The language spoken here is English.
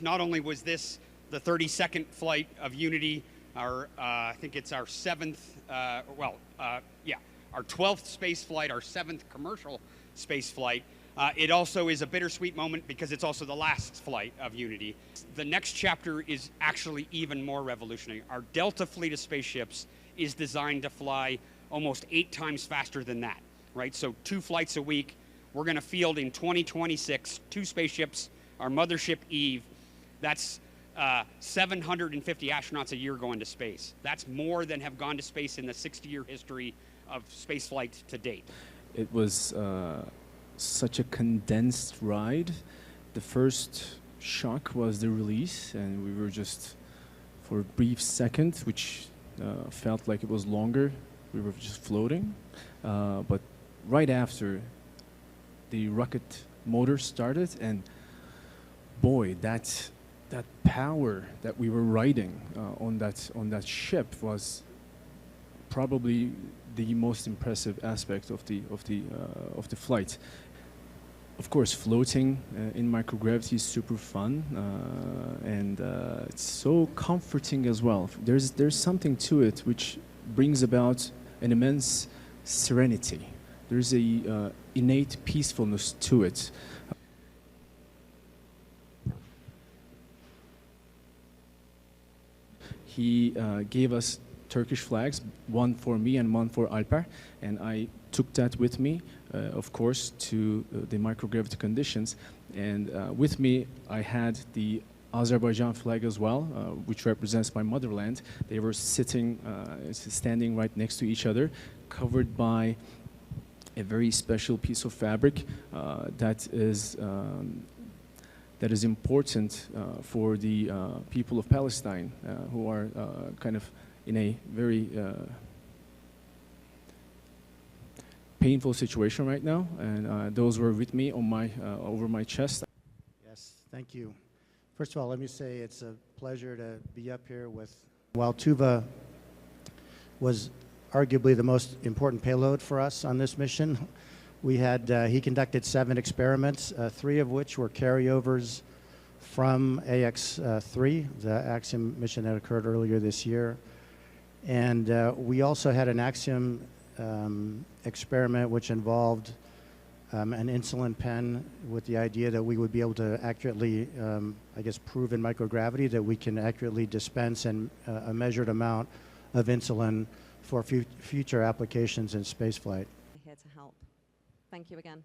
Not only was this the 32nd flight of Unity, I think it's our seventh, our 12th space flight, our seventh commercial space flight. It also is a bittersweet moment because it's also the last flight of Unity. The next chapter is actually even more revolutionary. Our Delta fleet of spaceships is designed to fly almost 8 times faster than that, right? So 2 flights a week. We're going to field in 2026 2 spaceships, our mothership Eve. That's 750 astronauts a year going to space. That's more than have gone to space in the 60-year history of spaceflight to date. It was such a condensed ride. The first shock was the release, and we were just, for a brief second, which felt like it was longer, we were just floating. But right after, the rocket motor started, and boy, that power that we were riding on that ship was probably the most impressive aspect of the flight. Of course, floating in microgravity is super fun, and it's so comforting as well. There's something to it which brings about an immense serenity. There's a innate peacefulness to it. He gave us Turkish flags, one for me and one for Alper, and I took that with me, of course, to the microgravity conditions. And with me, I had the Azerbaijan flag as well, which represents my motherland. They were standing right next to each other, covered by a very special piece of fabric that is important for the people of Palestine, who are kind of in a very painful situation right now, and those were with me on my over my chest. Yes, thank you. First of all, let me say it's a pleasure to be up here with. While Tuva was arguably the most important payload for us on this mission, we had he conducted 7 experiments, 3 of which were carryovers from AX-3, the Axiom mission that occurred earlier this year. And we also had an Axiom experiment which involved an insulin pen, with the idea that we would be able to accurately, I guess, prove in microgravity that we can accurately dispense a measured amount of insulin for future applications in spaceflight. Here to help. Thank you again.